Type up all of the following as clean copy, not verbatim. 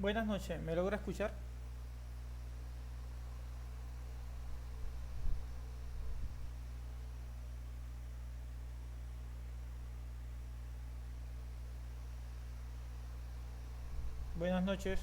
Buenas noches, ¿me logra escuchar? Buenas noches.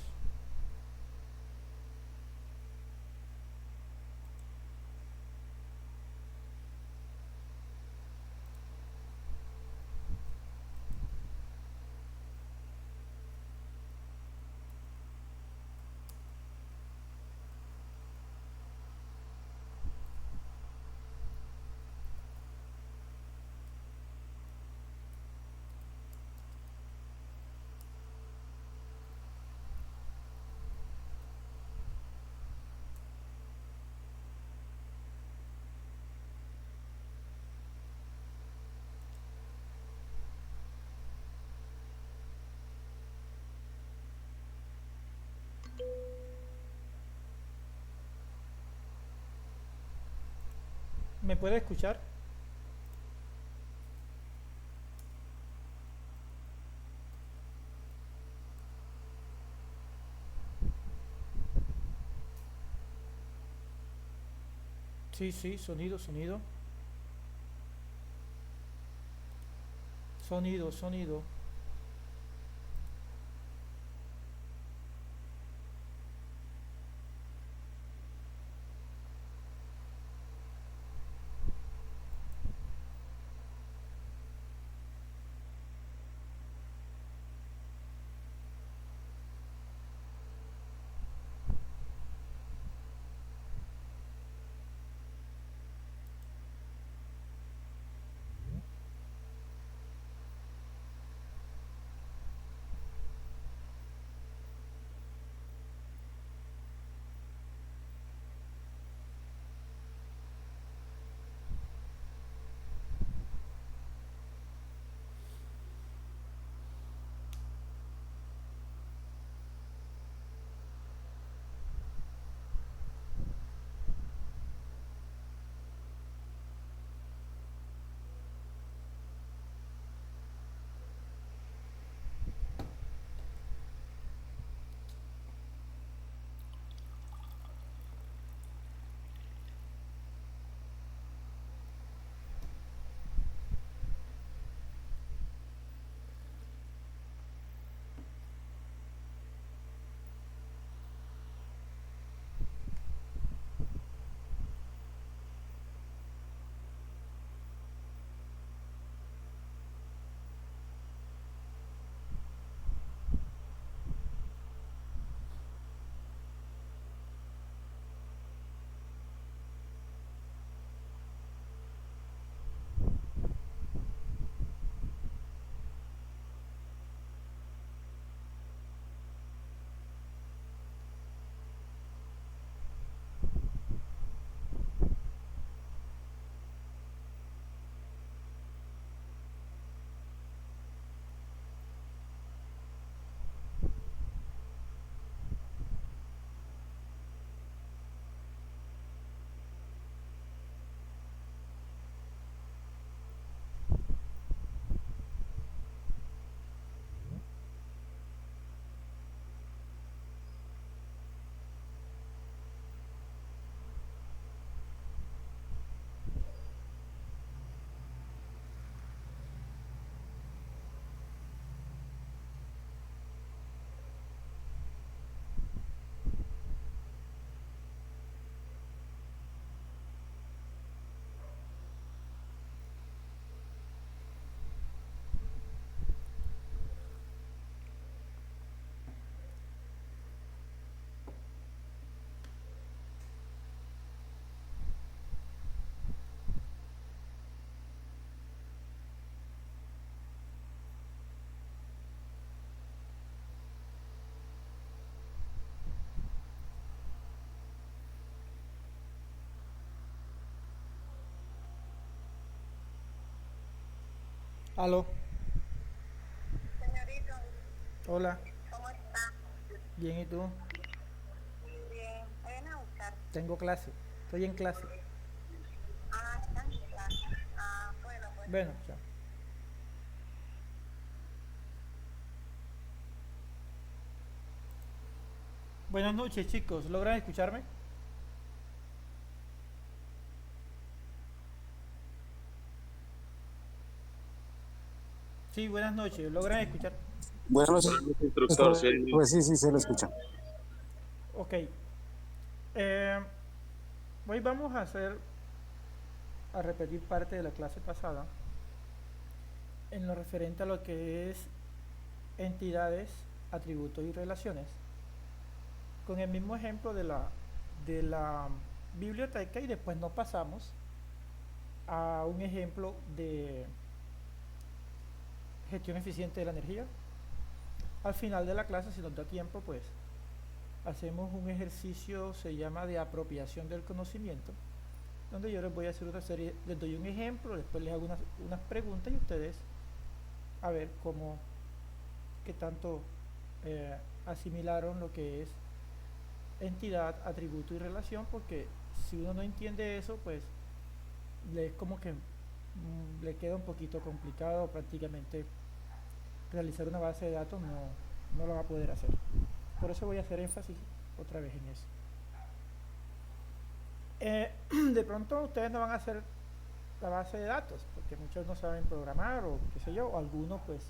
¿Me puede escuchar? Sí, sí, sonido, sonido. Sonido, sonido. Aló, Señorito, hola, ¿cómo está? bien, ¿y tú? Bien, ven a buscar. Tengo clase, estoy en clase. Ah, está en clase. Ah, bueno, pues. Bueno, chao. Buenas noches, chicos. ¿Logran escucharme? Sí, buenas noches. ¿Logran escuchar? Buenas noches, Instructor, sí. pues sí, sí, se lo escucha. Ok. Eh, Hoy vamos a repetir parte de la clase pasada en lo referente a lo que es entidades, atributos y relaciones, con el mismo ejemplo de la biblioteca, y después nos pasamos a un ejemplo de gestión eficiente de la energía. Al final de la clase, si nos da tiempo, pues hacemos un ejercicio, se llama de apropiación del conocimiento, donde yo les voy a hacer otra serie, les doy un ejemplo, después les hago unas preguntas y ustedes a ver qué tanto asimilaron lo que es entidad, atributo y relación, porque si uno no entiende eso, pues le es como que le queda un poquito complicado, prácticamente realizar una base de datos no lo va a poder hacer. Por eso voy a hacer énfasis otra vez en eso. De pronto ustedes no van a hacer la base de datos, porque muchos no saben programar o qué sé yo, o algunos pues.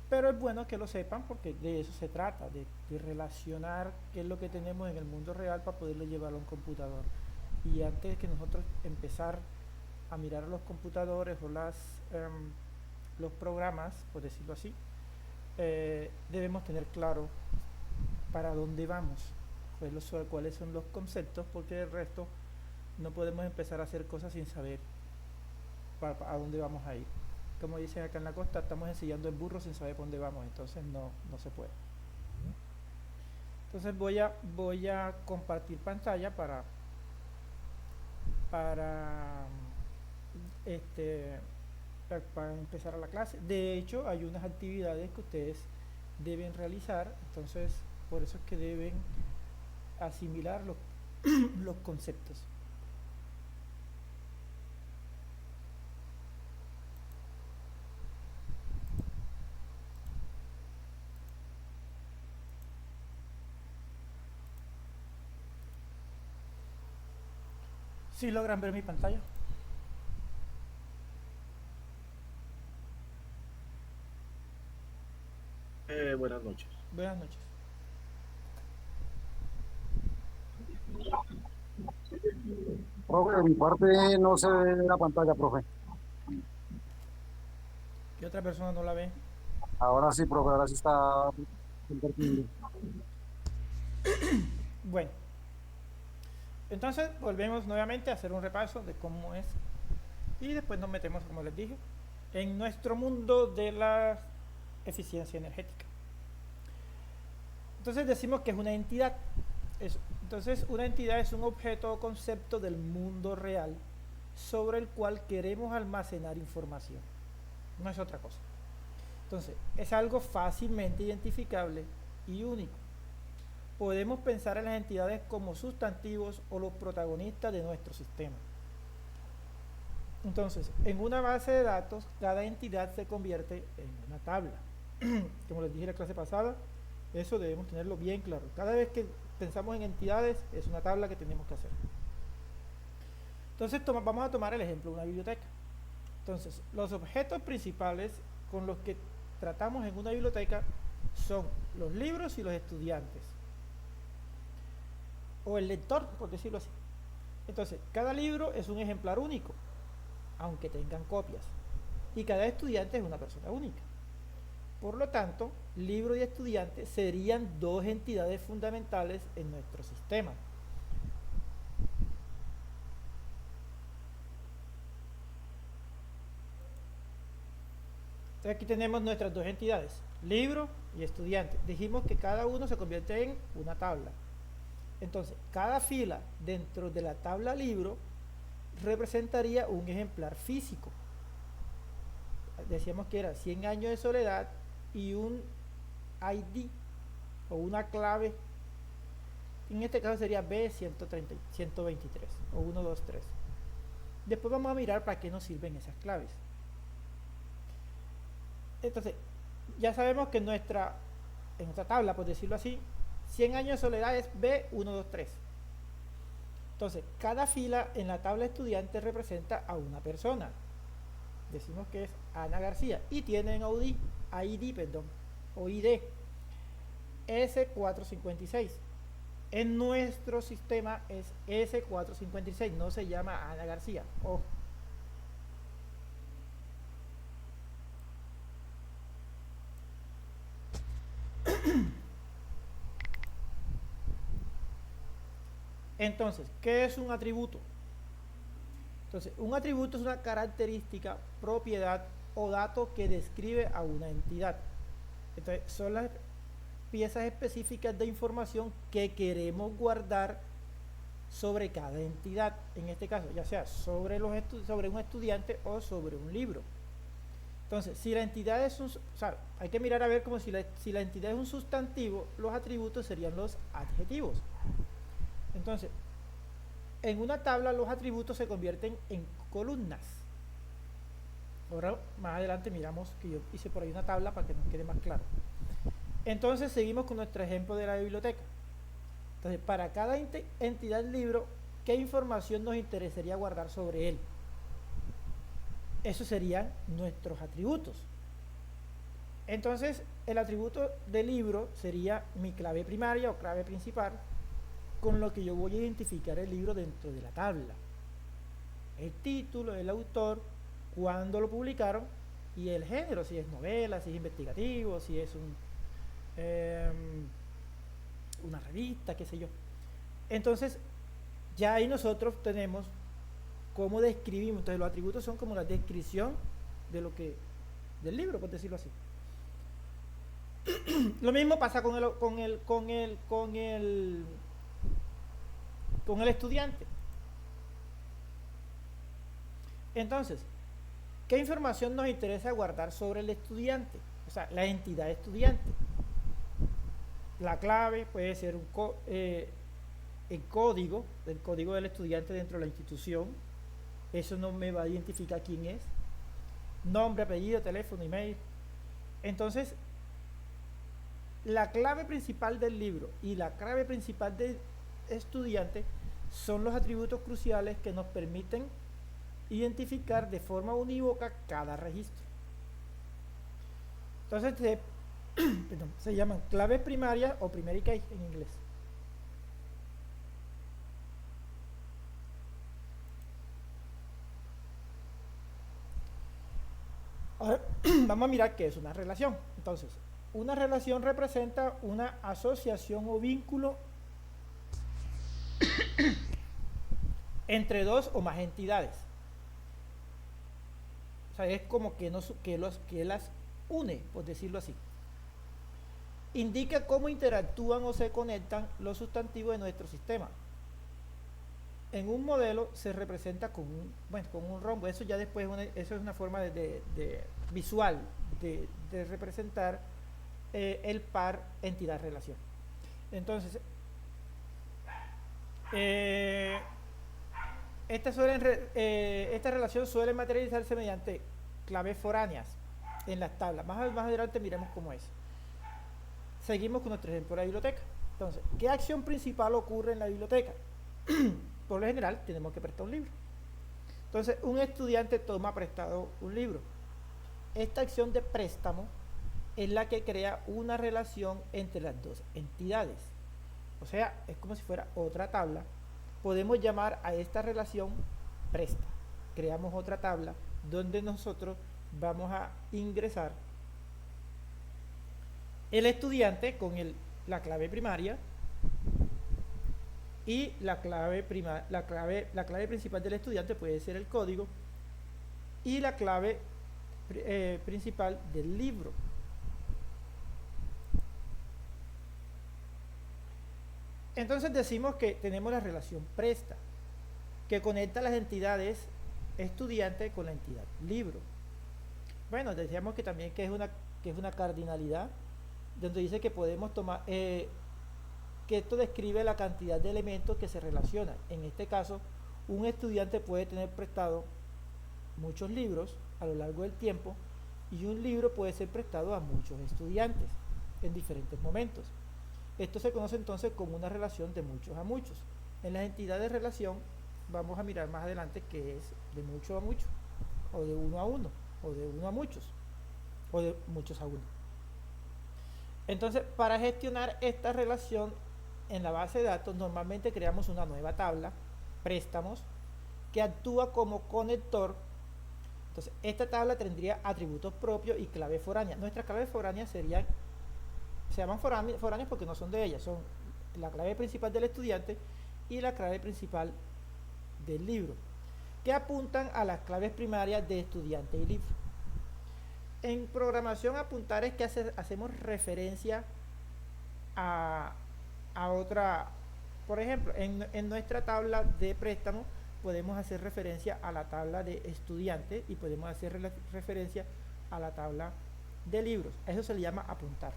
Pero es bueno que lo sepan porque de eso se trata, de relacionar qué es lo que tenemos en el mundo real para poderlo llevarlo a un computador. Y antes de que nosotros empezar a mirar los computadores o los programas, por decirlo así, debemos tener claro para dónde vamos, cuáles son los conceptos, porque el resto no podemos empezar a hacer cosas sin saber a dónde vamos a ir. Como dicen acá en la costa, estamos ensillando el burro sin saber por dónde vamos, entonces no se puede. Entonces voy a compartir pantalla para este para empezar a la clase. De hecho, hay unas actividades que ustedes deben realizar, entonces por eso es que deben asimilar los conceptos. ¿Sí logran ver mi pantalla? Buenas noches. Buenas noches. Profe, de mi parte no se ve la pantalla, profe. ¿Qué otra persona no la ve? Ahora sí, profe, ahora sí está compartiendo. Bueno, entonces volvemos nuevamente a hacer un repaso de cómo es y después nos metemos, como les dije, en nuestro mundo de la eficiencia energética. Entonces decimos que es una entidad. Entonces una entidad es un objeto o concepto del mundo real sobre el cual queremos almacenar información. No es otra cosa. Entonces es algo fácilmente identificable y único. Podemos pensar en las entidades como sustantivos o los protagonistas de nuestro sistema. Entonces, en una base de datos, cada entidad se convierte en una tabla. Como les dije en la clase pasada, eso debemos tenerlo bien claro. Cada vez que pensamos en entidades, es una tabla que tenemos que hacer. Entonces, vamos a tomar el ejemplo de una biblioteca. Entonces, los objetos principales con los que tratamos en una biblioteca son los libros y los estudiantes. O el lector, por decirlo así. Entonces, cada libro es un ejemplar único, aunque tengan copias. Y cada estudiante es una persona única. Por lo tanto, libro y estudiante serían dos entidades fundamentales en nuestro sistema. Entonces aquí tenemos nuestras dos entidades, libro y estudiante. Dijimos que cada uno se convierte en una tabla. Entonces, cada fila dentro de la tabla libro representaría un ejemplar físico. Decíamos que era 100 años de soledad y un ID o una clave. En este caso sería B123 o 123. Después vamos a mirar para qué nos sirven esas claves. Entonces, ya sabemos que en nuestra tabla, por decirlo así, 100 años de soledad es B123. Entonces, cada fila en la tabla estudiante representa a una persona. Decimos que es Ana García y tienen o ID S456. En nuestro sistema es S456, no se llama Ana García. Ojo. Entonces, ¿qué es un atributo? Entonces, un atributo es una característica, propiedad o dato que describe a una entidad. Entonces, son las piezas específicas de información que queremos guardar sobre cada entidad. En este caso, ya sea sobre un estudiante o sobre un libro. Entonces, si la entidad es un... O sea, hay que mirar a ver como si la entidad es un sustantivo, los atributos serían los adjetivos. Entonces, en una tabla los atributos se convierten en columnas. Ahora, más adelante miramos que yo hice por ahí una tabla para que nos quede más claro. Entonces, seguimos con nuestro ejemplo de la biblioteca. Entonces, para cada entidad libro, ¿qué información nos interesaría guardar sobre él? Esos serían nuestros atributos. Entonces, el atributo del libro sería mi clave primaria o clave principal, con lo que yo voy a identificar el libro dentro de la tabla. El título, el autor, cuándo lo publicaron y el género, si es novela, si es investigativo, si es una revista, qué sé yo. Entonces, ya ahí nosotros tenemos cómo describimos. Entonces, los atributos son como la descripción de del libro, por decirlo así. Lo mismo pasa con el estudiante. Entonces, ¿qué información nos interesa guardar sobre el estudiante? O sea, la entidad estudiante. La clave puede ser el código del estudiante dentro de la institución. Eso no me va a identificar quién es. Nombre, apellido, teléfono, email. Entonces, la clave principal del libro y la clave principal del estudiante son los atributos cruciales que nos permiten identificar de forma unívoca cada registro. Entonces se llaman claves primarias o primary key en inglés. Ahora vamos a mirar qué es una relación. Entonces, una relación representa una asociación o vínculo entre dos o más entidades. O sea, es como que las une, por decirlo así. Indica cómo interactúan o se conectan los sustantivos de nuestro sistema. En un modelo se representa con un rombo. Eso ya después eso es una forma visual de representar el par entidad-relación. Entonces, esta relación suele materializarse mediante claves foráneas en las tablas. Más adelante miremos cómo es. Seguimos con nuestro ejemplo de la biblioteca. Entonces, ¿qué acción principal ocurre en la biblioteca? Por lo general, tenemos que prestar un libro. Entonces, un estudiante toma prestado un libro. Esta acción de préstamo es la que crea una relación entre las dos entidades. O sea, es como si fuera otra tabla. Podemos llamar a esta relación presta. Creamos otra tabla donde nosotros vamos a ingresar el estudiante con la clave primaria y la clave principal del estudiante puede ser el código y la clave principal del libro. Entonces decimos que tenemos la relación presta, que conecta las entidades estudiante con la entidad libro. Bueno, decíamos que también que es una cardinalidad, donde dice que podemos tomar, que esto describe la cantidad de elementos que se relacionan. En este caso, un estudiante puede tener prestado muchos libros a lo largo del tiempo y un libro puede ser prestado a muchos estudiantes en diferentes momentos. Esto se conoce entonces como una relación de muchos a muchos. En las entidades de relación vamos a mirar más adelante que es de mucho a mucho, o de uno a uno, o de uno a muchos, o de muchos a uno. Entonces, para gestionar esta relación en la base de datos, normalmente creamos una nueva tabla, préstamos, que actúa como conector. Entonces, esta tabla tendría atributos propios y clave foránea. Nuestras claves foráneas serían, se llaman foráneas porque no son de ellas, son la clave principal del estudiante y la clave principal del libro, que apuntan a las claves primarias de estudiante y libro. En programación, apuntar es que hacemos referencia a otra. Por ejemplo, en nuestra tabla de préstamo podemos hacer referencia a la tabla de estudiante y podemos hacer referencia a la tabla de libros. Eso se le llama apuntar.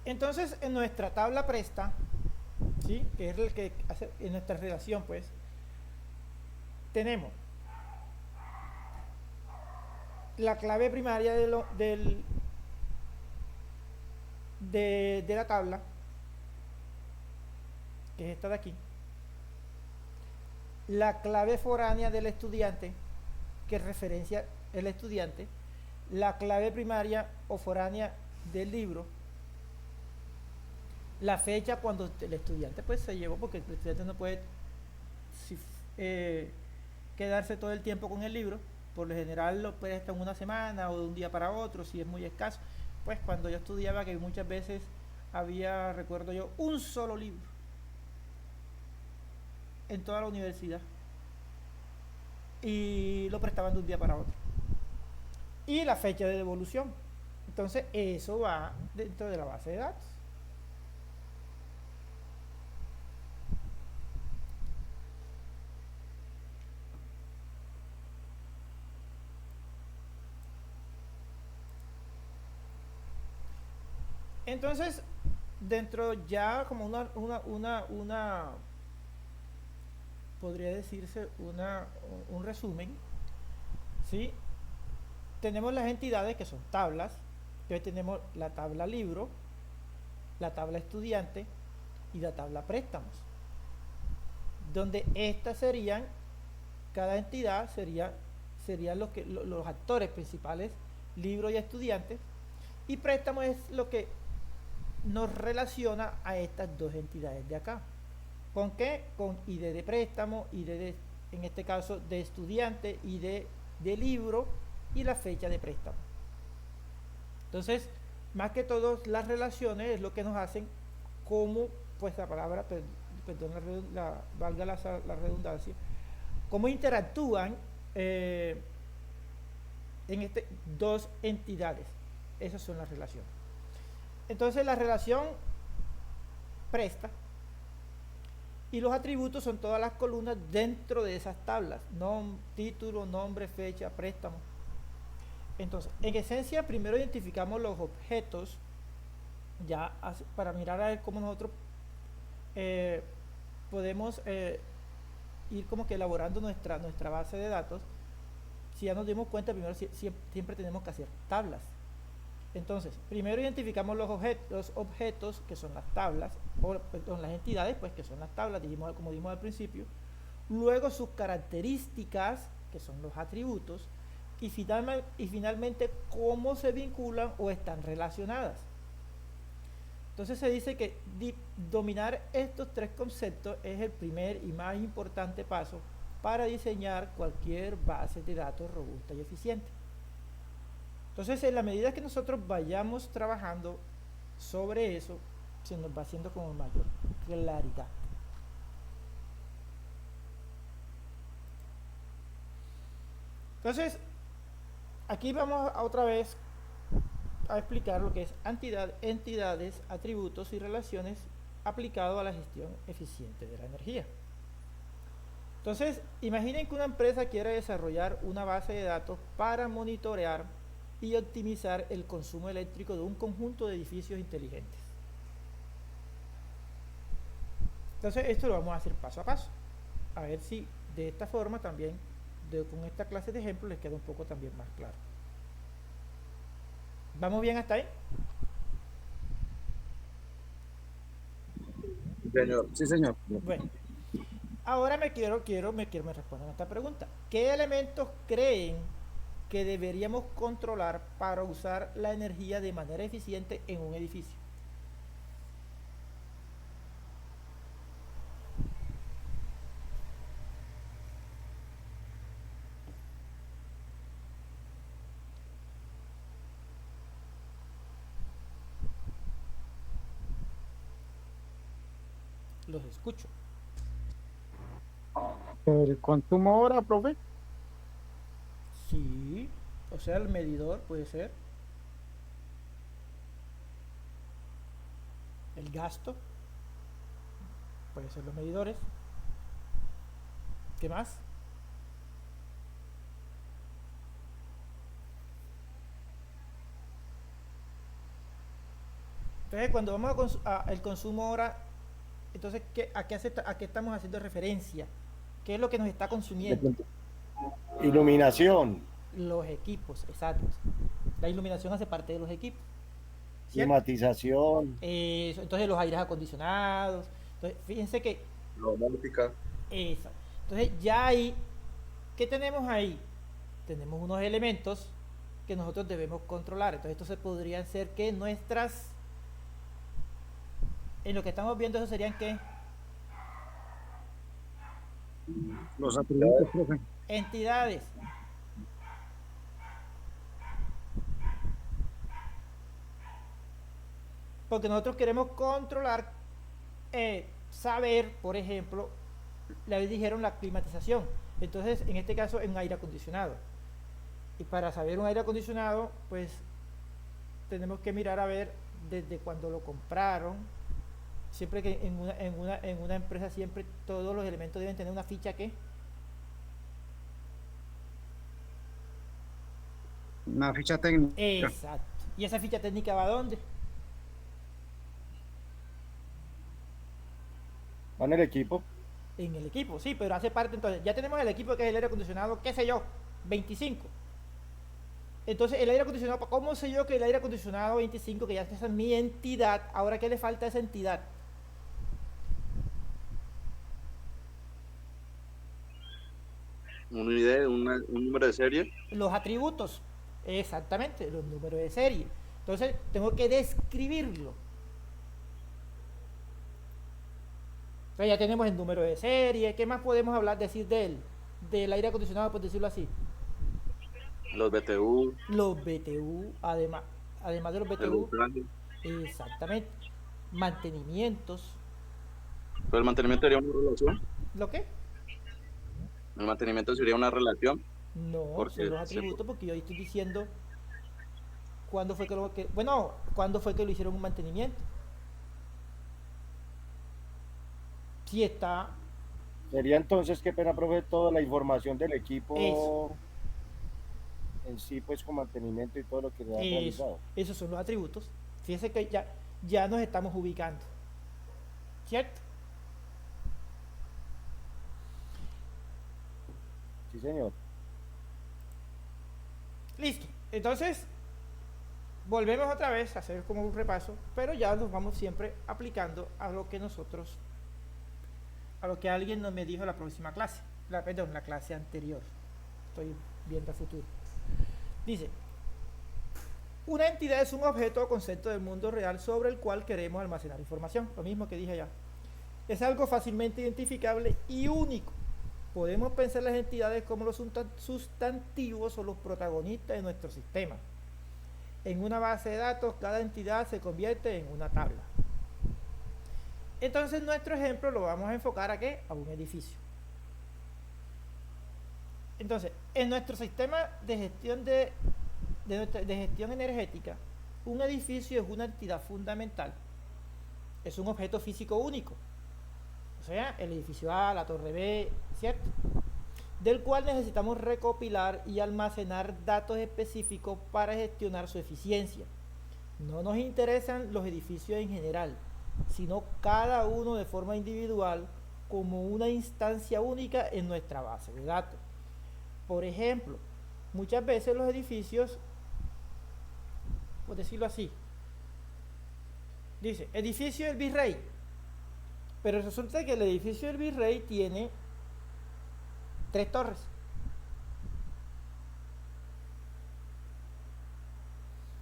Entonces, en nuestra tabla presta, ¿sí?, que es el que hace en nuestra relación, pues, tenemos la clave primaria de la tabla, que es esta de aquí, la clave foránea del estudiante, que referencia el estudiante, la clave primaria o foránea del libro, la fecha cuando el estudiante pues se llevó, porque el estudiante no puede quedarse todo el tiempo con el libro. Por lo general lo puede estar en una semana o de un día para otro, si es muy escaso. Pues cuando yo estudiaba, que muchas veces había, recuerdo yo, un solo libro en toda la universidad y lo prestaban de un día para otro, y la fecha de devolución. Entonces eso va dentro de la base de datos. Entonces, dentro ya como una podría decirse un resumen, ¿sí? Tenemos las entidades que son tablas. Entonces tenemos la tabla libro, la tabla estudiante y la tabla préstamos, donde estas serían, cada entidad serían los actores principales, libro y estudiante, y préstamos es lo que nos relaciona a estas dos entidades de acá. ¿Con qué? Con ID de préstamo, ID en este caso de estudiante, ID de libro y la fecha de préstamo. Entonces, más que todo, las relaciones es lo que nos hacen cómo, pues la palabra, perdón, valga la redundancia, cómo interactúan en dos entidades. Esas son las relaciones. Entonces la relación presta y los atributos son todas las columnas dentro de esas tablas: título, nombre, fecha, préstamo. Entonces, en esencia, primero identificamos los objetos, ya para mirar a ver cómo nosotros podemos ir como que elaborando nuestra base de datos. Si ya nos dimos cuenta, primero siempre tenemos que hacer tablas. Entonces, primero identificamos los objetos, que son las tablas, perdón, las entidades, pues, que son las tablas, como dijimos al principio. Luego sus características, que son los atributos, y finalmente cómo se vinculan o están relacionadas. Entonces se dice que dominar estos tres conceptos es el primer y más importante paso para diseñar cualquier base de datos robusta y eficiente. Entonces, en la medida que nosotros vayamos trabajando sobre eso, se nos va haciendo como mayor claridad. Entonces, aquí vamos otra vez a explicar lo que es entidades, atributos y relaciones aplicado a la gestión eficiente de la energía. Entonces, imaginen que una empresa quiere desarrollar una base de datos para monitorear y optimizar el consumo eléctrico de un conjunto de edificios inteligentes. Entonces, esto lo vamos a hacer paso a paso, a ver si de esta forma también con esta clase de ejemplos les queda un poco también más claro. ¿Vamos bien hasta ahí? Señor. Sí, señor. Bueno, ahora me respondan a esta pregunta. ¿Qué elementos creen que deberíamos controlar para usar la energía de manera eficiente en un edificio? Los escucho. El consumo hora, profe. Sí, o sea, el medidor puede ser. El gasto, puede ser los medidores. ¿Qué más? Entonces, cuando vamos el consumo hora, entonces, ¿a qué estamos haciendo referencia? ¿Qué es lo que nos está consumiendo? Iluminación, Los equipos, exacto. La iluminación hace parte de los equipos, ¿cierto? climatización, Entonces, los aires acondicionados. Entonces, fíjense que Domótica. esa. Entonces, ya ahí, ¿qué tenemos ahí? Tenemos unos elementos que nosotros debemos controlar. Entonces, estos se podrían ser que en lo que estamos viendo, eso serían que Los atributos, profe. entidades. Porque nosotros queremos controlar, saber, por ejemplo, le dijeron la climatización. Entonces, en este caso, en un aire acondicionado. Y para saber un aire acondicionado, pues tenemos que mirar a ver desde cuando lo compraron. Siempre que en una empresa, siempre todos los elementos deben tener una ficha que Una ficha técnica. exacto. ¿Y esa ficha técnica va a dónde? va en el equipo. En el equipo, sí, pero hace parte. Entonces, ya tenemos el equipo que es el aire acondicionado, qué sé yo, 25. Entonces, el aire acondicionado, ¿cómo sé yo que el aire acondicionado 25, que ya esa es mi entidad, ahora qué le falta a esa entidad? Una idea, un número de serie. Los atributos, exactamente, los números de serie. Entonces, tengo que describirlo. Entonces, ya tenemos el número de serie. ¿Qué más podemos hablar, decir de él? Del aire acondicionado, por decirlo así. Los BTU. Los BTU, además de los El BTU, voltaje. exactamente. Mantenimientos. Pero el mantenimiento sería una relación. ¿Lo qué? El mantenimiento sería una relación. No, Porque son los atributos, porque yo estoy diciendo cuándo fue cuándo fue que lo hicieron un mantenimiento. Si está Sería entonces, qué pena, profe, toda la información del equipo Eso. en sí, pues con mantenimiento y todo lo que se ha eso, realizado. esos son los atributos. Fíjense que ya nos estamos ubicando, ¿cierto? Sí, señor. Listo. Entonces, volvemos otra vez a hacer como un repaso, pero ya nos vamos siempre aplicando a lo que alguien nos me dijo la próxima clase, la clase anterior. Estoy viendo a futuro. Dice, una entidad es un objeto o concepto del mundo real sobre el cual queremos almacenar información. Lo mismo que dije allá. Es algo fácilmente identificable y único. Podemos pensar las entidades como los sustantivos o los protagonistas de nuestro sistema. En una base de datos, cada entidad se convierte en una tabla. Entonces, nuestro ejemplo lo vamos a enfocar ¿a qué? A un edificio. Entonces, en nuestro sistema de gestión energética, un edificio es una entidad fundamental. Es un objeto físico único. O sea, el edificio A, la torre B, ¿cierto? Del cual necesitamos recopilar y almacenar datos específicos para gestionar su eficiencia. No nos interesan los edificios en general, sino cada uno de forma individual como una instancia única en nuestra base de datos. Por ejemplo, muchas veces los edificios, por decirlo así, dice edificio del virrey, pero resulta que el edificio del virrey tiene 3 torres.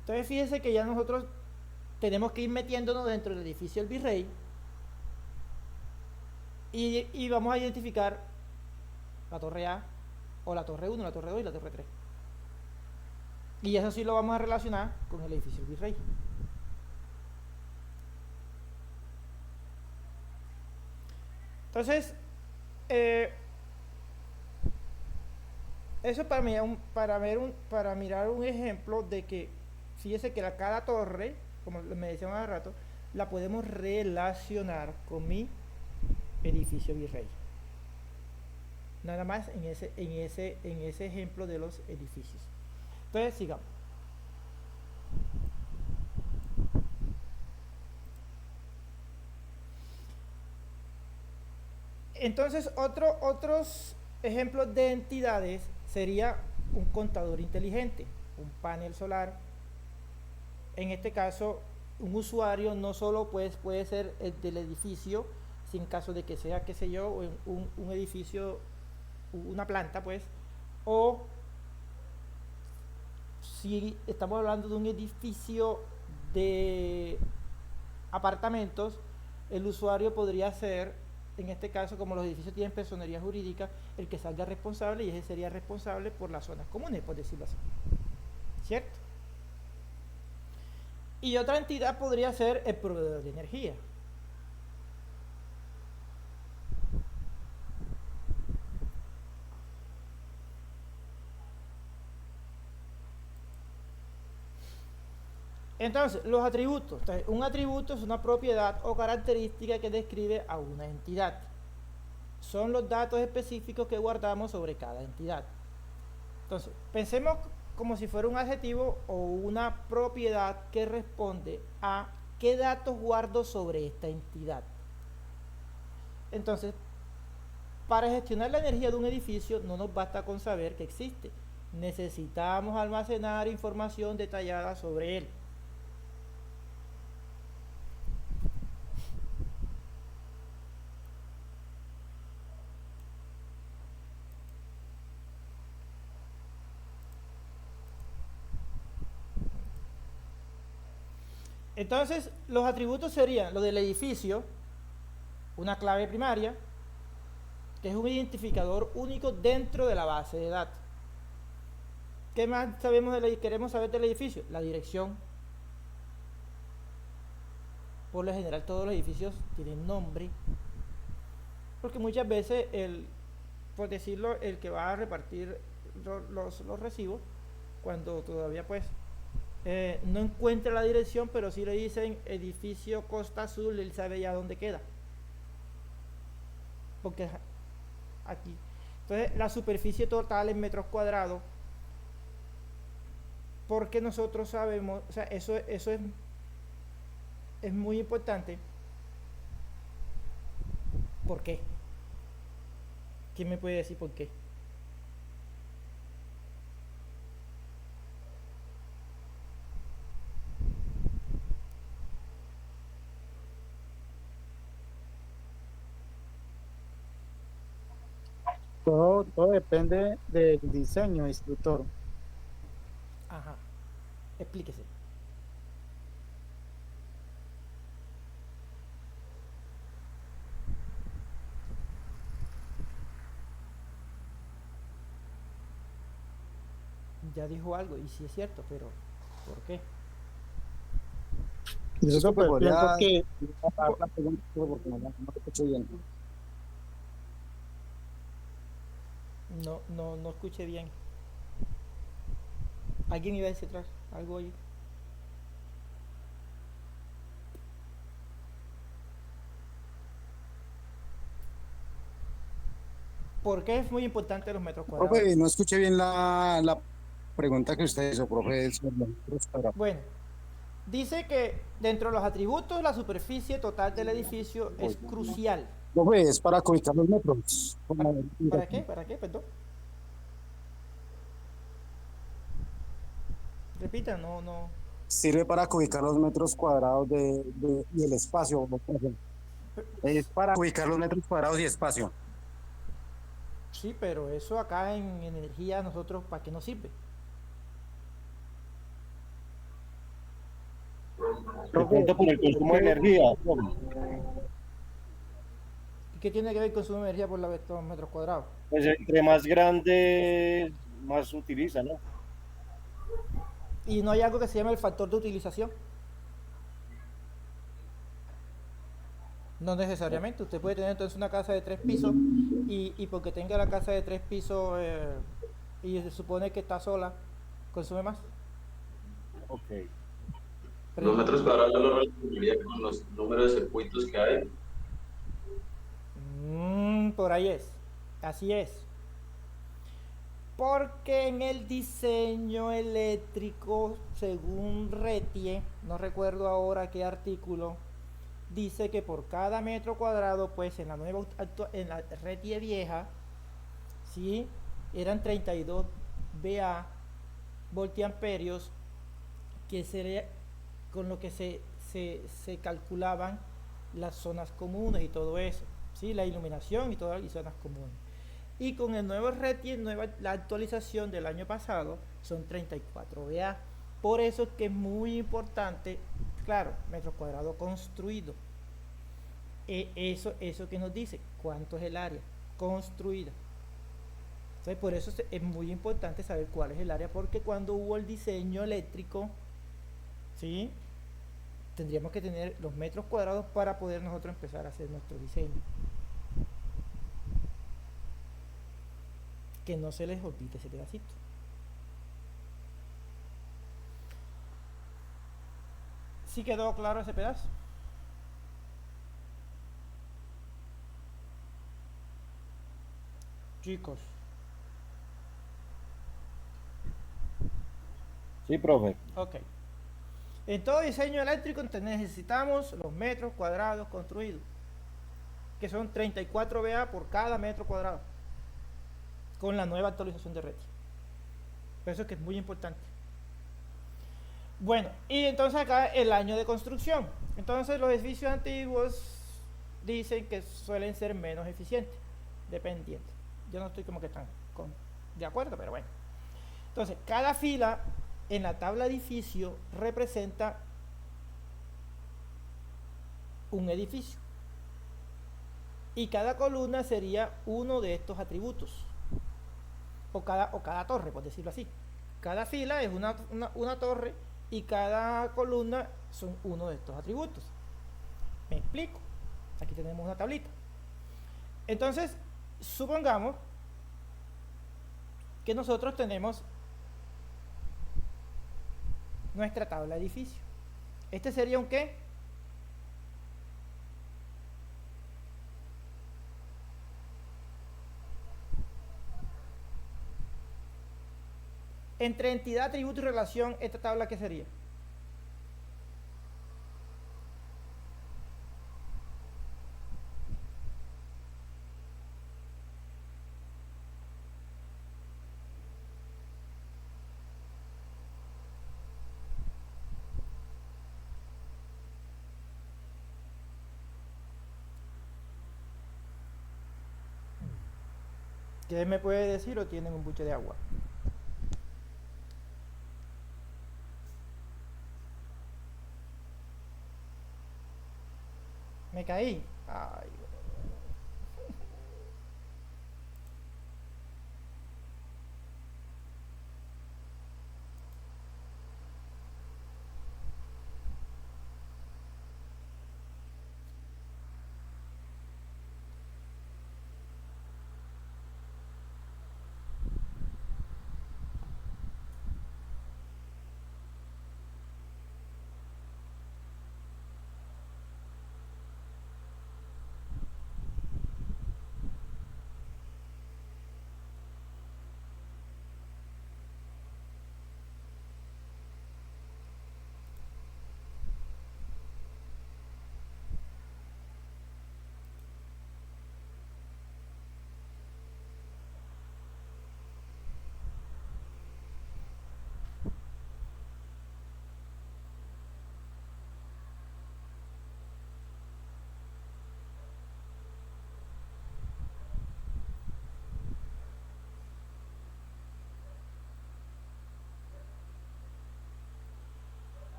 Entonces fíjense que ya nosotros tenemos que ir metiéndonos dentro del edificio del virrey y vamos a identificar la torre A o la torre 1, la torre 2 y la torre 3. Y eso sí lo vamos a relacionar con el edificio del virrey. Entonces, eso para mirar un ejemplo de que, fíjese que cada torre, como me decían hace rato, la podemos relacionar con mi edificio virrey. Nada más en ese ejemplo de los edificios. Entonces, sigamos. Entonces, otros ejemplos de entidades sería un contador inteligente, un panel solar. En este caso, un usuario no solo puede ser el del edificio, sin caso de que sea, qué sé yo, un edificio, una planta, pues, o si estamos hablando de un edificio de apartamentos, el usuario podría ser, en este caso, como los edificios tienen personería jurídica, el que salga responsable, y ese sería responsable por las zonas comunes, por decirlo así, ¿cierto? Y otra entidad podría ser el proveedor de energía. Entonces, los atributos. Entonces, un atributo es una propiedad o característica que describe a una entidad. Son los datos específicos que guardamos sobre cada entidad. Entonces, pensemos como si fuera un adjetivo o una propiedad que responde a qué datos guardo sobre esta entidad. Entonces, para gestionar la energía de un edificio no nos basta con saber que existe. Necesitamos almacenar información detallada sobre él. Entonces, los atributos serían lo del edificio, una clave primaria, que es un identificador único dentro de la base de datos. ¿Qué más queremos saber del edificio? La dirección. Por lo general, todos los edificios tienen nombre, porque muchas veces por decirlo, el que va a repartir los recibos, cuando todavía pues no encuentra la dirección, pero si le dicen edificio Costa Azul, él sabe ya dónde queda, porque aquí. Entonces, la superficie total en metros cuadrados, porque nosotros sabemos, o sea, eso es muy importante. ¿Por qué? ¿Quién me puede decir por qué? Todo depende del diseño, instructor. Ajá, explíquese. Ya dijo algo, y sí es cierto, pero ¿por qué? Eso pues, pienso podría- que la pregunta, porque no lo escucho bien. No escuché bien. ¿Alguien iba a decir atrás? Algo oye. ¿Por qué es muy importante los metros cuadrados? Profe, no escuché bien la pregunta que usted hizo, profe. Bueno, dice que dentro de los atributos la superficie total del edificio es crucial. Profe, es para colocar los metros. ¿Para qué? ¿Para qué? Perdón. Repita, no, no. Sirve para ubicar los metros cuadrados y el espacio. Es para ubicar los metros cuadrados y espacio. Sí, pero eso acá en energía nosotros, ¿para qué nos sirve? De pronto por el consumo de energía, profe. ¿Y qué tiene que ver consumo de energía por la vez todos metros cuadrados? Pues entre más grande, más utiliza, ¿no? Y no hay algo que se llama el factor de utilización. No necesariamente. Usted puede tener entonces una casa de 3 pisos y porque tenga la casa de 3 pisos y se supone que está sola, consume más. Ok. Los metros cuadrados yo lo relacionaría con los números de circuitos que hay. Por ahí es. Así es. Porque en el diseño eléctrico, según Retie, no recuerdo ahora qué artículo, dice que por cada metro cuadrado, pues en la nueva en la Retie vieja, ¿sí? Eran 32 VA voltiamperios que sería con lo que se calculaban las zonas comunes y todo eso, ¿sí? La iluminación y todas las zonas comunes. Y con el nuevo RETI, la actualización del año pasado, son 34 VA. Por eso es que es muy importante, claro, metros cuadrados construidos. Eso que nos dice, ¿cuánto es el área construida? Entonces, por eso es muy importante saber cuál es el área, porque cuando hubo el diseño eléctrico, ¿sí? Tendríamos que tener los metros cuadrados para poder nosotros empezar a hacer nuestro diseño. Que no se les olvide ese pedacito. ¿Sí quedó claro ese pedazo? Chicos. Sí, profe. Ok. En todo diseño eléctrico necesitamos los metros cuadrados construidos, que son 34 VA por cada metro cuadrado, con la nueva actualización de red. Por eso es que es muy importante. Bueno, y entonces acá el año de construcción. Entonces los edificios antiguos dicen que suelen ser menos eficientes, dependiendo. Yo no estoy como que tan de acuerdo, pero bueno. Entonces, cada fila en la tabla edificio representa un edificio. Y cada columna sería uno de estos atributos. O cada torre, por decirlo así. Cada fila es una torre y cada columna son uno de estos atributos. Me explico. Aquí tenemos una tablita. Entonces, supongamos que nosotros tenemos nuestra tabla de edificio. Este sería un ¿qué? Entre entidad, atributo y relación, esta tabla ¿qué sería? ¿Qué me puede decir o tienen un buche de agua? Me caí. Ay,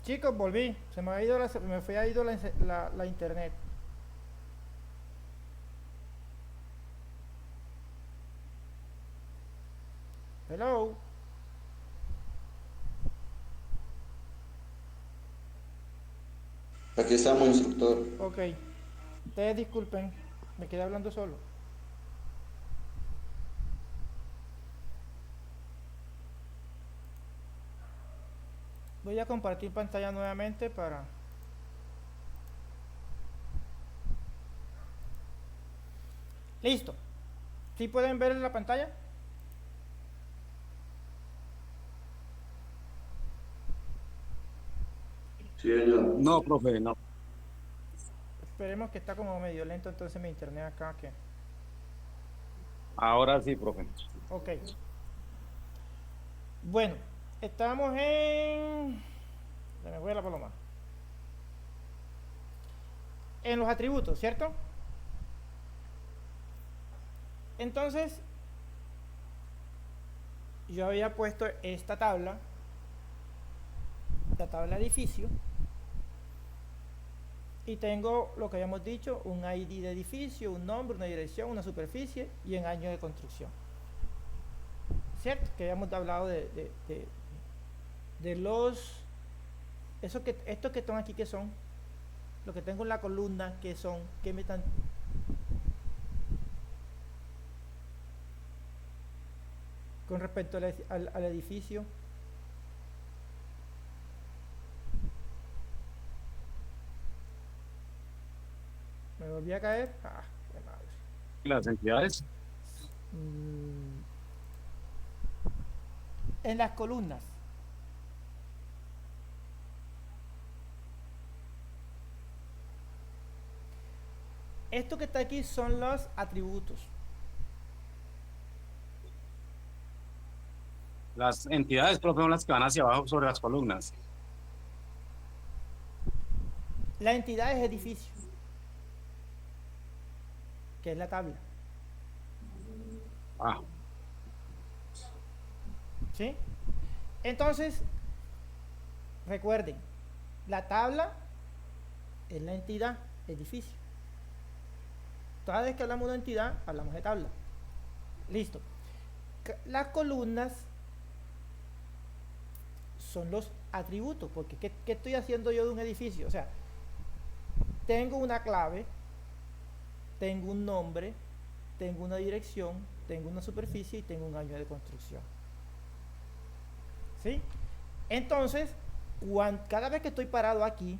Chicos, volví. Me fue a ido la internet. Hello. Aquí estamos, instructor. Ok. Ustedes disculpen. Me quedé hablando solo. Voy a compartir pantalla nuevamente para... Listo. ¿Sí pueden ver en la pantalla? Sí, señor. No, profe, no. Esperemos que está como medio lento entonces mi internet acá que... Ahora sí, profe. Ok. Bueno, estamos en... Se me fue la paloma. En los atributos, ¿cierto? Entonces, yo había puesto esta tabla, la tabla edificio, y tengo lo que habíamos dicho, un ID de edificio, un nombre, una dirección, una superficie y en año de construcción. ¿Cierto? Que habíamos hablado de los... estos que están aquí, ¿qué son? Lo que tengo en la columna, ¿qué son? ¿Qué me están...? Con respecto al edificio. Me volví a caer. Ah, qué madre. Las entidades. En las columnas. Esto que está aquí son los atributos. Las entidades, profe, son las que van hacia abajo sobre las columnas. La entidad es edificio, que es la tabla. Ah, ¿Sí? Entonces, recuerden, la tabla es la entidad, edificio. Cada vez que hablamos de entidad, hablamos de tabla. Listo. Las columnas son los atributos, porque ¿qué estoy haciendo yo de un edificio? O sea, tengo una clave, tengo un nombre, tengo una dirección, tengo una superficie y tengo un año de construcción. ¿Sí? Entonces, cada vez que estoy parado aquí,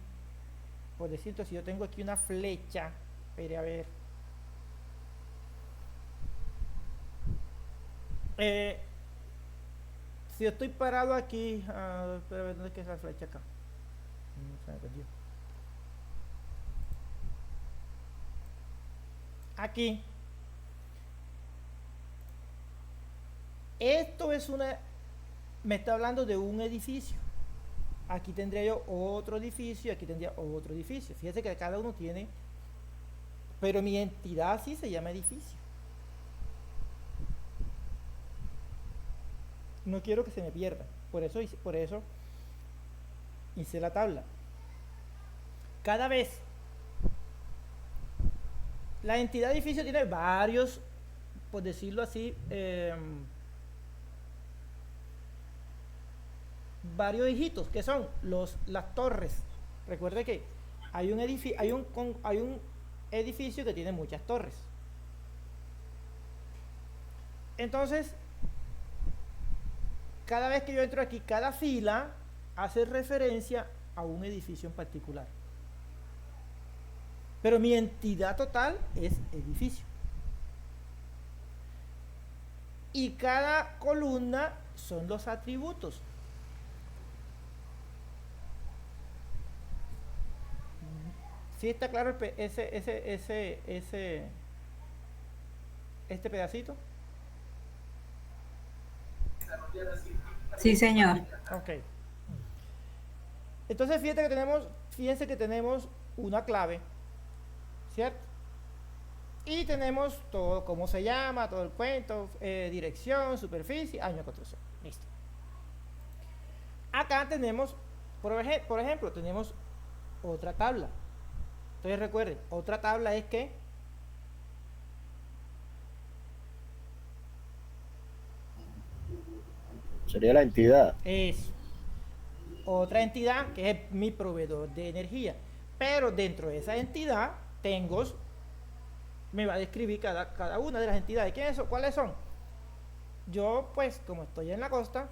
por decirlo, si yo tengo aquí una flecha, espere a ver. Si yo estoy parado aquí, espera a ver dónde es que es la flecha acá. Se me perdió. Aquí. Esto es me está hablando de un edificio. Aquí tendría yo otro edificio, aquí tendría otro edificio. Fíjese que cada uno tiene, pero mi entidad sí se llama edificio. No quiero que se me pierda. Por eso hice la tabla. Cada vez la entidad edificio tiene varios, por decirlo así, varios hijitos, que son las torres. Recuerde que hay un edificio que tiene muchas torres. Entonces, cada vez que yo entro aquí, cada fila hace referencia a un edificio en particular. Pero mi entidad total es edificio. Y cada columna son los atributos. ¿Sí está claro este pedacito? Sí, señor. Ok. Entonces fíjense que tenemos una clave, ¿cierto? Y tenemos todo, cómo se llama, todo el cuento, dirección, superficie, año de construcción. Listo. Acá tenemos Por ejemplo, tenemos otra tabla. Entonces recuerden, otra tabla es que Sería la entidad. es otra entidad que es mi proveedor de energía. Pero dentro de esa entidad tengo, me va a describir cada una de las entidades. ¿Cuáles son? Yo, pues, como estoy en la costa,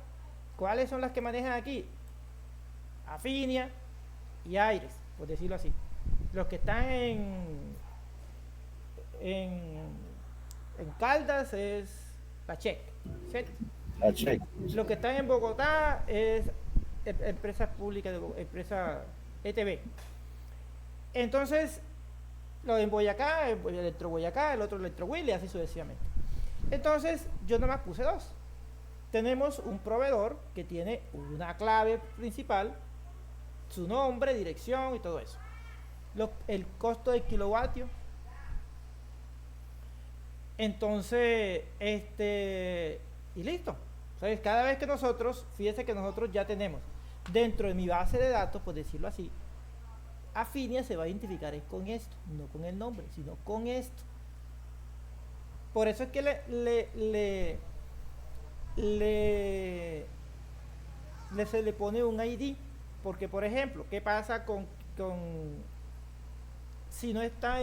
¿cuáles son las que manejan aquí? Afinia y Aires, por decirlo así. Los que están en Caldas es la Check, ¿cierto? La check. Los que están en Bogotá es empresa pública, empresa ETB. Entonces, lo en Boyacá, Electro Boyacá, el otro Electro Will y así sucesivamente. Entonces, yo nomás puse dos. Tenemos un proveedor que tiene una clave principal, su nombre, dirección y todo eso. El costo del kilovatio. Entonces, y listo. Entonces, cada vez que nosotros, fíjense que nosotros ya tenemos dentro de mi base de datos, por decirlo así, Afinia se va a identificar es con esto, no con el nombre, sino con esto. Por eso es que se le pone un ID, porque por ejemplo, ¿qué pasa con si no está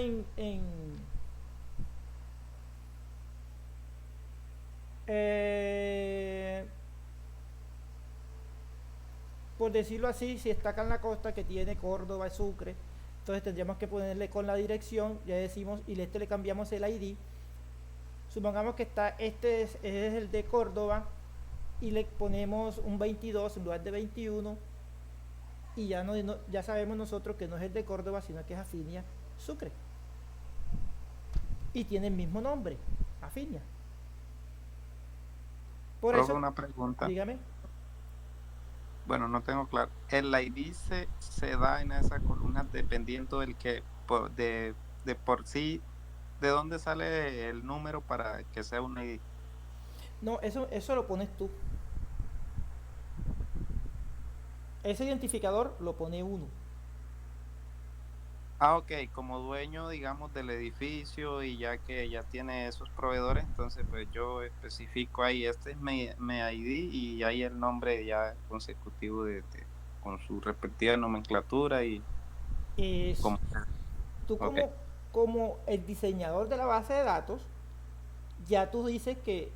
por decirlo así, si está acá en la costa que tiene Córdoba, Sucre, entonces tendríamos que ponerle con la dirección, ya decimos, y le cambiamos el ID. Supongamos que este es el de Córdoba y le ponemos un 22 en lugar de 21 y ya sabemos nosotros que no es el de Córdoba, sino que es Afinia Sucre y tiene el mismo nombre, Afinia. Por Profe, eso, una pregunta. dígame. Bueno, no tengo claro. ¿El ID se da en esa columna dependiendo del que de por sí, de dónde sale el número para que sea un ID? No, eso lo pones tú. Ese identificador lo pone uno. Ah, ok, como dueño, digamos, del edificio y ya que ya tiene esos proveedores, entonces pues yo especifico ahí, este es mi ID y ahí el nombre ya consecutivo con su respectiva nomenclatura y como, Tú ok. como el diseñador de la base de datos, ya tú dices que,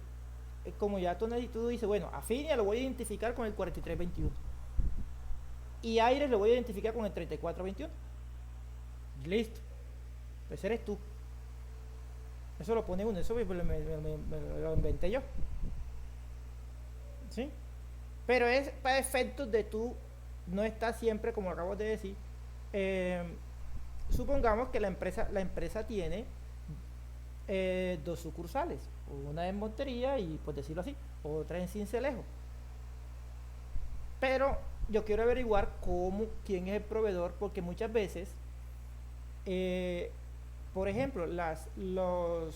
como ya tú dices, bueno, Afinia lo voy a identificar con el 4321 y Aires lo voy a identificar con el 3421. Listo, pues eres tú. Eso lo pone uno, eso me lo inventé yo, ¿sí? Pero es para efectos de tú no está siempre, como acabo de decir. Supongamos que la empresa tiene dos sucursales, una en Montería y, por decirlo así, otra en Sincelejo. Pero yo quiero averiguar quién es el proveedor, porque muchas veces por ejemplo, los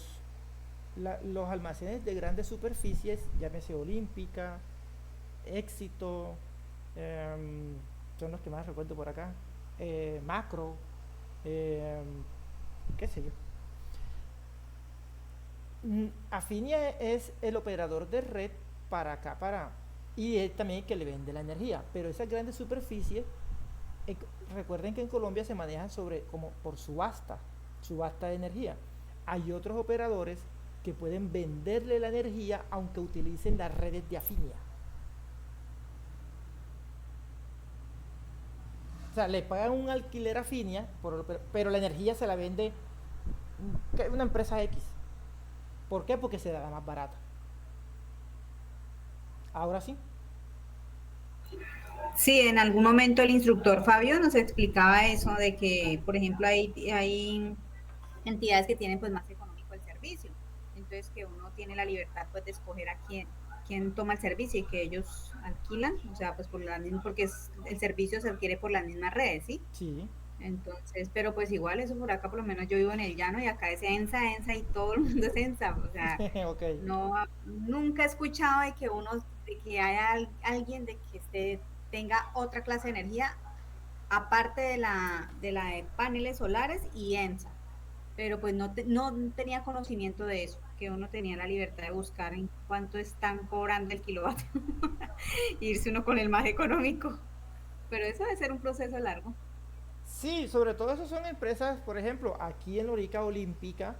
almacenes de grandes superficies, llámese Olímpica, Éxito, son los que más recuerdo por acá, Macro, qué sé yo. Afinia es el operador de red para acá, y es también el que le vende la energía, pero esas grandes superficies, recuerden que en Colombia se manejan como por subasta de energía. Hay otros operadores que pueden venderle la energía aunque utilicen las redes de Afinia. O sea, le pagan un alquiler a Afinia, pero la energía se la vende una empresa X. ¿Por qué? Porque se da más barata. Ahora sí. Sí, en algún momento el instructor Fabio nos explicaba eso de que, por ejemplo, hay entidades que tienen pues más económico el servicio, entonces que uno tiene la libertad pues de escoger a quién toma el servicio y que ellos alquilan, o sea, pues porque el servicio se adquiere por las mismas redes, ¿sí? Sí. Entonces, pero pues igual eso por acá, por lo menos yo vivo en el llano y acá es ENSA y todo el mundo es ENSA, o sea, okay. nunca he escuchado de que haya alguien de que tenga otra clase de energía aparte de paneles solares y EMSA. Pero pues no tenía conocimiento de eso, que uno tenía la libertad de buscar en cuánto están cobrando el kilovatio, irse uno con el más económico. Pero eso debe ser un proceso largo. Sí, sobre todo eso son empresas, por ejemplo, aquí en Lorica Olímpica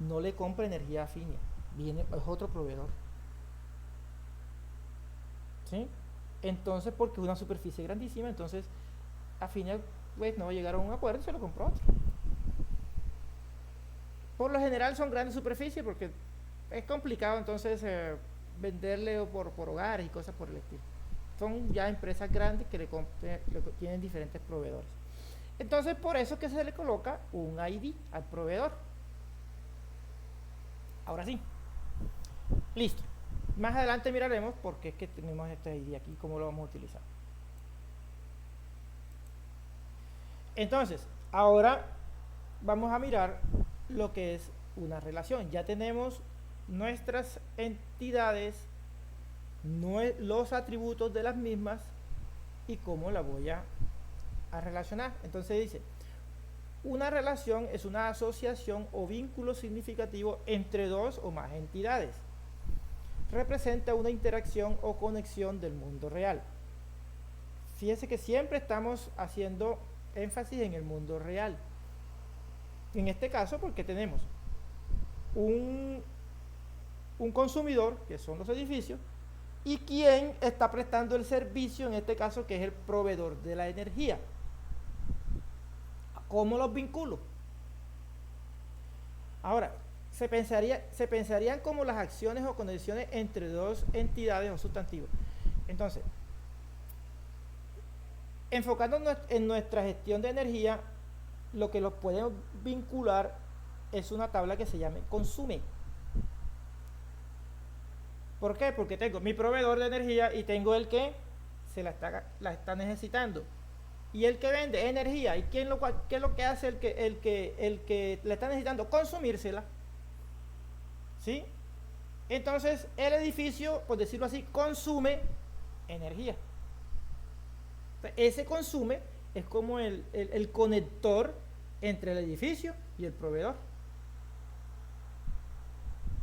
no le compra energía a Finia, es otro proveedor. ¿Sí? Entonces, porque es una superficie grandísima, entonces a Finia pues no llegaron a un acuerdo y se lo compró otro. Por lo general son grandes superficies porque es complicado entonces venderle por hogares y cosas por el estilo. Son ya empresas grandes que tienen diferentes proveedores. Entonces por eso que se le coloca un ID al proveedor. Ahora sí. Listo. Más adelante miraremos por qué es que tenemos este ID aquí, cómo lo vamos a utilizar. Entonces, ahora vamos a mirar lo que es una relación. Ya tenemos nuestras entidades, los atributos de las mismas y cómo la voy a relacionar. Entonces dice, una relación es una asociación o vínculo significativo entre dos o más entidades. Representa una interacción o conexión del mundo real. Fíjense que siempre estamos haciendo énfasis en el mundo real. En este caso, porque tenemos un consumidor, que son los edificios, y quien está prestando el servicio, en este caso, que es el proveedor de la energía. ¿Cómo los vinculo? Ahora, se pensarían como las acciones o conexiones entre dos entidades o sustantivos. Entonces, enfocándonos en nuestra gestión de energía, lo que los podemos vincular es una tabla que se llama consume. ¿Por qué? Porque tengo mi proveedor de energía y tengo el que se la está necesitando. Y el que vende energía. ¿Y qué es lo que hace el que la está necesitando? Consumírsela. ¿Sí? Entonces, el edificio, por decirlo así, consume energía. Ese consume es como el conector entre el edificio y el proveedor.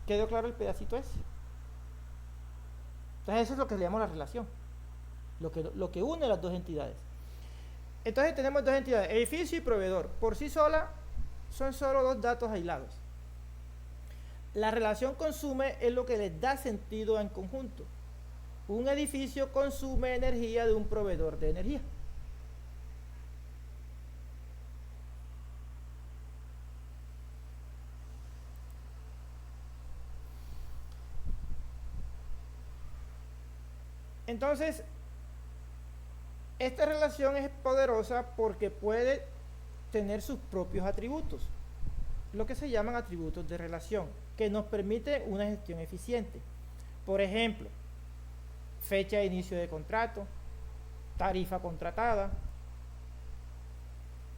¿Quedó claro el pedacito ese? Entonces eso es lo que le llamamos la relación, lo que une las dos entidades. Entonces tenemos dos entidades, edificio y proveedor. Por sí sola son solo dos datos aislados. La relación consume es lo que les da sentido en conjunto. Un edificio consume energía de un proveedor de energía. Entonces, esta relación es poderosa porque puede tener sus propios atributos, lo que se llaman atributos de relación, que nos permite una gestión eficiente. Por ejemplo, fecha de inicio de contrato, tarifa contratada.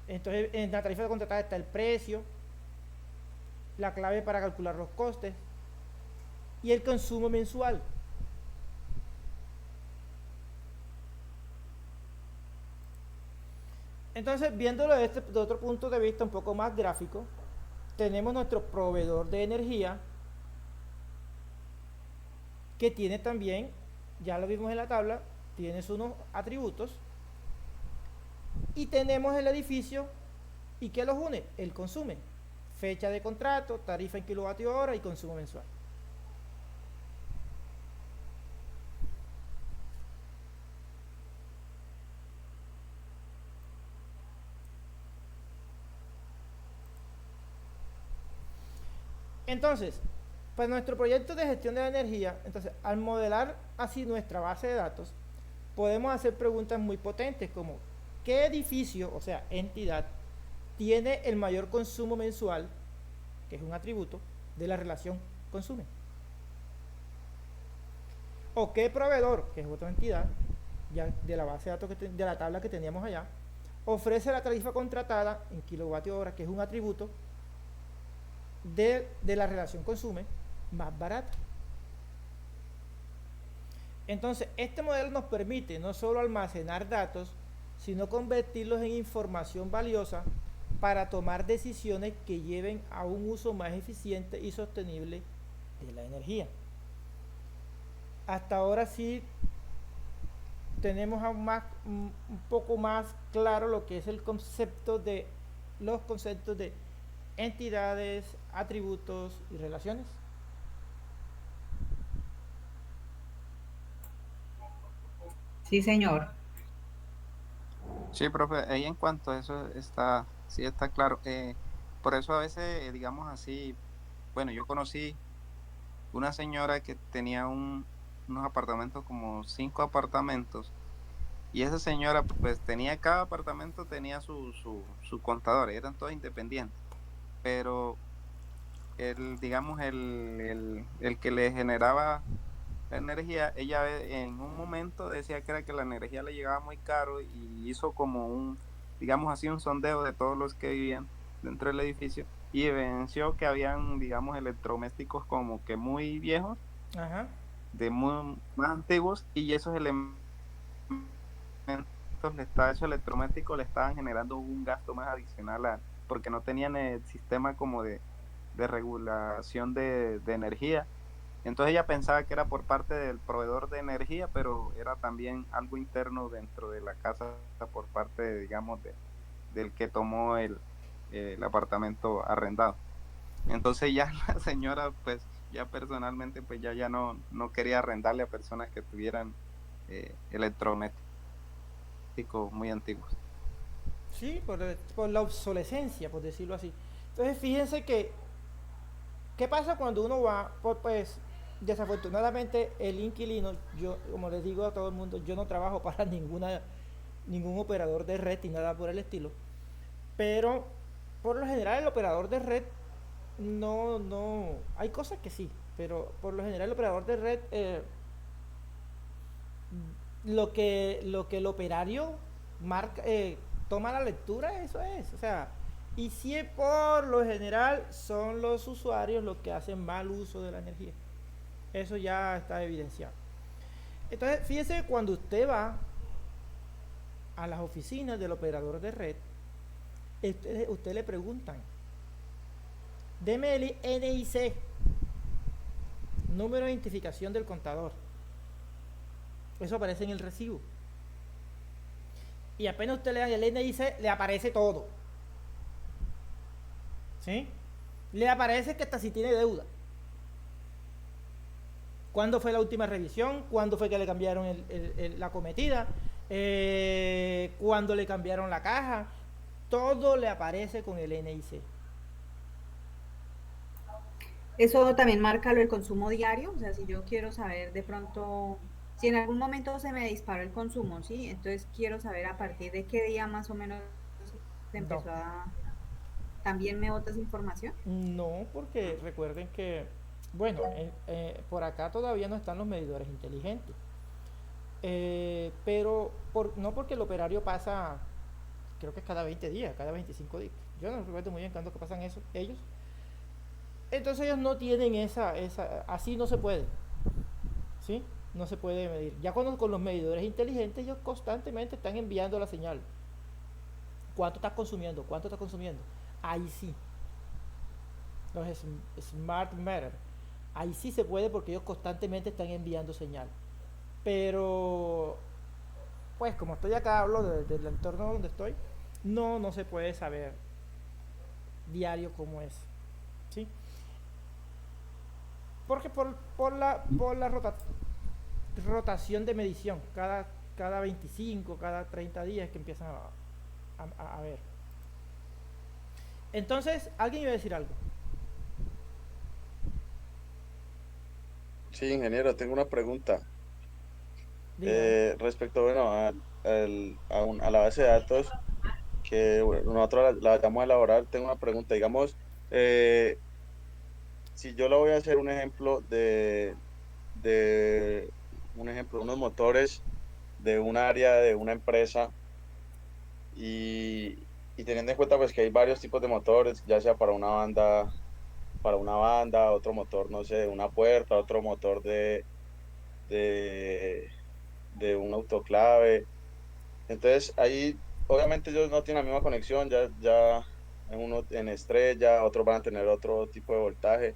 Entonces, en la tarifa contratada está el precio, la clave para calcular los costes y el consumo mensual. Entonces, viéndolo de otro punto de vista un poco más gráfico, tenemos nuestro proveedor de energía, que tiene también, ya lo vimos en la tabla, tiene unos atributos, y tenemos el edificio, ¿y qué los une? El consume, fecha de contrato, tarifa en kilovatio hora y consumo mensual. Entonces, pues nuestro proyecto de gestión de la energía, entonces, al modelar así nuestra base de datos, podemos hacer preguntas muy potentes como, ¿qué edificio, o sea, entidad, tiene el mayor consumo mensual, que es un atributo, de la relación consume? ¿O qué proveedor, que es otra entidad, ya de la base de datos, de la tabla que teníamos allá, ofrece la tarifa contratada en kilovatio hora, que es un atributo, de la relación consume más barata? Entonces, este modelo nos permite no solo almacenar datos, sino convertirlos en información valiosa para tomar decisiones que lleven a un uso más eficiente y sostenible de la energía. Hasta ahora sí tenemos aún más, un poco más claro lo que es el concepto de los conceptos de entidades, atributos y relaciones. Sí, señor. Sí, profe, ahí en cuanto a eso está, sí está claro. Por eso a veces, digamos así, bueno, yo conocí una señora que tenía unos apartamentos, como 5 apartamentos, y esa señora pues tenía, cada apartamento tenía su contador, eran todos independientes, pero digamos, el que le generaba la energía, ella en un momento decía que era que la energía le llegaba muy caro y hizo como digamos así, un sondeo de todos los que vivían dentro del edificio y evidenció que habían, digamos, electrodomésticos como que muy viejos, Ajá. de muy más antiguos, y esos elementos, esos electrodomésticos le estaban generando un gasto más adicional porque no tenían el sistema como de regulación de energía. Entonces ella pensaba que era por parte del proveedor de energía, pero era también algo interno dentro de la casa por parte, digamos, del que tomó el apartamento arrendado. Entonces ya la señora, pues ya personalmente, pues ya no quería arrendarle a personas que tuvieran electrodomésticos muy antiguos. Sí, por la obsolescencia, por decirlo así. Entonces, fíjense que, ¿qué pasa cuando uno va? Pues, desafortunadamente, el inquilino, yo, como les digo a todo el mundo, yo no trabajo para ningún operador de red y nada por el estilo. Pero, por lo general, el operador de red no, hay cosas que sí, pero por lo general el operador de red, lo que el operario marca, toma la lectura, eso es, o sea, y si por lo general son los usuarios los que hacen mal uso de la energía, eso ya está evidenciado. Entonces, fíjese, cuando usted va a las oficinas del operador de red, usted le preguntan, deme el NIC, número de identificación del contador. Eso aparece en el recibo. Y apenas usted le da el NIC, le aparece todo. ¿Sí? Le aparece que hasta si tiene deuda. ¿Cuándo fue la última revisión? ¿Cuándo fue que le cambiaron la cometida? ¿Cuándo le cambiaron la caja? Todo le aparece con el NIC. Eso también marca el consumo diario, o sea, si yo quiero saber de pronto, si en algún momento se me disparó el consumo, ¿sí? Entonces quiero saber a partir de qué día más o menos se No, empezó a... ¿También me botas información? no, porque recuerden que, bueno, por acá todavía no están los medidores inteligentes. Pero no porque el operario pasa, creo que es cada 20 días, cada 25 días. Yo no recuerdo muy bien cuándo que pasan eso, ellos. Entonces ellos no tienen así no se puede, ¿sí? No se puede medir. Ya con los medidores inteligentes ellos constantemente están enviando la señal. ¿Cuánto estás consumiendo? ¿Cuánto estás consumiendo? Ahí sí. Los smart meter. Ahí sí se puede porque ellos constantemente están enviando señal. Pero, pues como estoy acá, hablo del entorno donde estoy, no se puede saber diario cómo es, ¿sí? Porque por la rotación de medición, cada 25, cada 30 días que empiezan a ver. Entonces, alguien iba a decir algo. Sí, ingeniero, tengo una pregunta. Dígame. Respecto, bueno, a la base de datos que bueno, nosotros la vamos a elaborar, tengo una pregunta. Digamos, eh, si yo le voy a hacer un ejemplo unos motores de un área de una empresa y teniendo en cuenta pues que hay varios tipos de motores, ya sea para una banda, otro motor, no sé, de una puerta, otro motor de, de un autoclave. Entonces ahí obviamente ellos no tienen la misma conexión, ya uno en estrella, otros van a tener otro tipo de voltaje.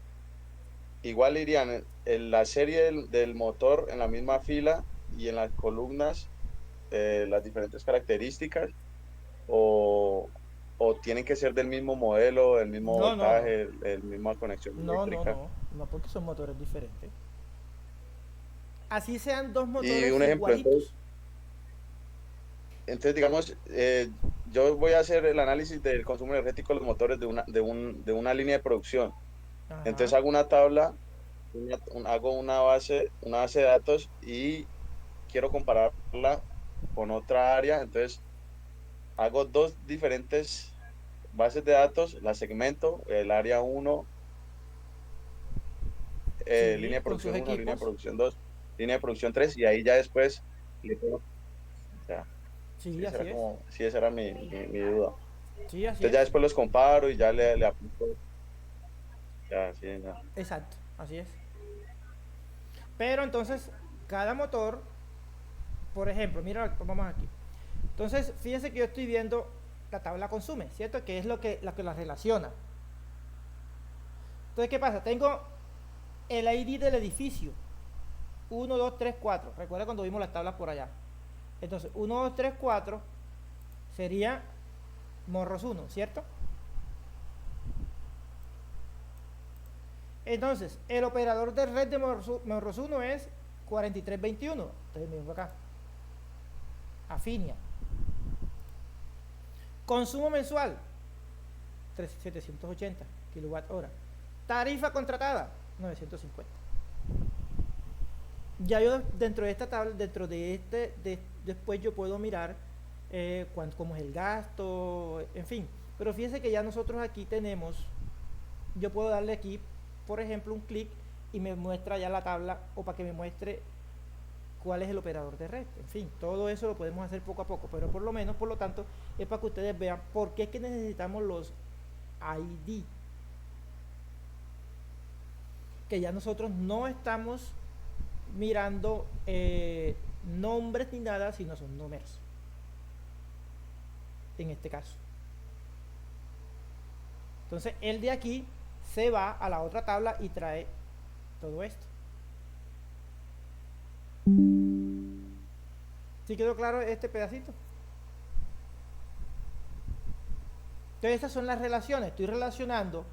Igual irían en la serie del motor en la misma fila y en las columnas las diferentes características o, o tienen que ser del mismo modelo, el mismo No, no, no. voltaje, el misma conexión No, no, eléctrica. no. No, porque son motores diferentes. Así sean dos Y motores un ejemplo, igualitos. entonces digamos, yo voy a hacer el análisis del consumo energético de los motores de una línea de producción. Ajá. Entonces hago una tabla, hago una base de datos y quiero compararla con otra área. Entonces hago dos diferentes bases de datos, la segmento, el área uno, Sí, línea de con sus producción uno, línea de equipos. producción 2, línea de producción 3 y ahí ya después le pongo, ya, sí, Sí, esa así era es. como, sí, esa era mi duda. Sí, así Entonces ya es. después los comparo y ya le apunto, ya, sí, ya. Exacto, así es. Pero entonces, cada motor, por ejemplo, mira, vamos aquí. Entonces, fíjense que yo estoy viendo la tabla consume, ¿cierto? Que es lo que la relaciona. Entonces, ¿qué pasa? Tengo el ID del edificio. 1, 2, 3, 4. Recuerda cuando vimos las tablas por allá. Entonces, 1, 2, 3, 4 sería Morros 1, ¿cierto? Entonces, el operador de red de Morros 1 es 4321. Entonces, me vengo acá. Afinia. Consumo mensual, 780 kilowatt hora. Tarifa contratada, 950. Ya yo dentro de esta tabla, después yo puedo mirar cómo es el gasto, en fin. Pero fíjense que ya nosotros aquí tenemos, yo puedo darle aquí, por ejemplo, un clic y me muestra ya la tabla o para que me muestre cuál es el operador de red. En fin, todo eso lo podemos hacer poco a poco, pero por lo menos, por lo tanto, es para que ustedes vean por qué es que necesitamos los ID. Que ya nosotros no estamos mirando nombres ni nada, sino son números. En este caso. Entonces, el de aquí se va a la otra tabla y trae todo esto. ¿Sí quedó claro este pedacito? Entonces, esas son las relaciones. Estoy relacionando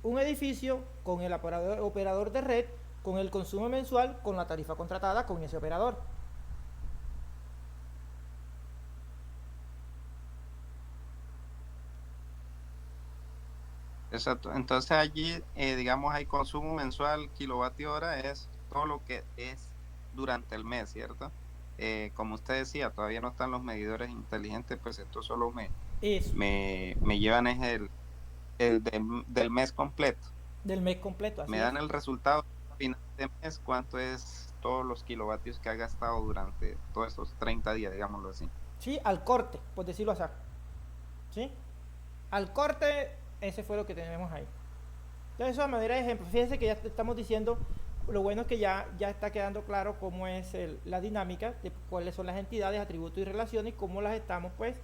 un edificio con el operador de red, con el consumo mensual, con la tarifa contratada con ese operador. Exacto. Entonces allí, digamos, hay consumo mensual, kilovatio hora, es todo lo que es durante el mes, ¿cierto? Como usted decía, todavía no están los medidores inteligentes, pues esto solo Eso, me llevan es del mes completo. del mes completo, así Me es. dan el resultado a final de mes, cuánto es todos los kilovatios que ha gastado durante todos estos 30 días, digámoslo así. Sí, al corte, por decirlo así. ¿Sí? Al corte, ese fue lo que tenemos ahí. Entonces, eso a manera de ejemplo. Fíjense que ya estamos diciendo, lo bueno es que ya está quedando claro cómo es la dinámica, de cuáles son las entidades, atributos y relaciones, y cómo las estamos pues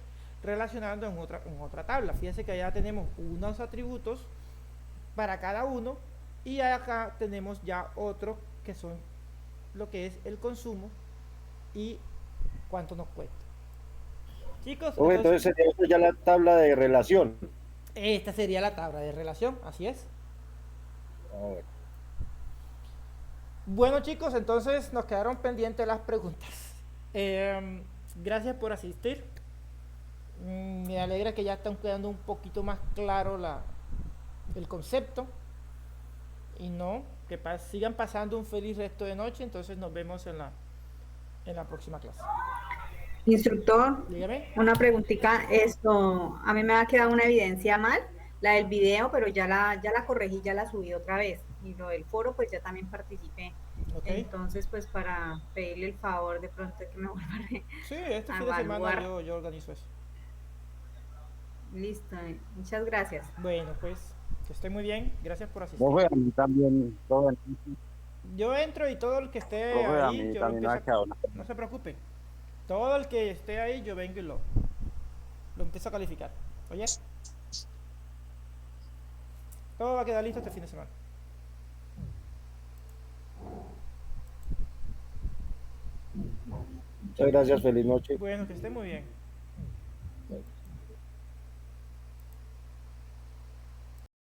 relacionando en otra tabla. Fíjense que allá tenemos unos atributos para cada uno y acá tenemos ya otros que son lo que es el consumo y cuánto nos cuesta. Chicos, Entonces sería esto ya la tabla de relación. esta sería la tabla de relación, así es. Bueno chicos, entonces nos quedaron pendientes las preguntas. Gracias por asistir. Me alegra que ya están quedando un poquito más claro el concepto. Y no, que sigan pasando un feliz resto de noche. Entonces nos vemos en la próxima clase. Instructor, Dígame. una preguntita, esto, a mí me ha quedado una evidencia mal, la del video, pero ya la corregí, ya la subí otra vez, y lo del foro, pues ya también participé. Okay. Entonces, pues para pedirle el favor de pronto que me vuelva a Sí, este fin de semana yo organizo eso. Listo, muchas gracias. Bueno, pues que esté muy bien, gracias por asistir. Profe, a mí también, todo bien. Yo entro y todo el que esté Profe, a ahí, mí yo también me ha empiezo, quedado. no se preocupe. Todo el que esté ahí, yo vengo y lo empiezo a calificar. Oye, todo va a quedar listo este fin de semana. Muchas gracias, feliz noche. Bueno, que esté muy bien.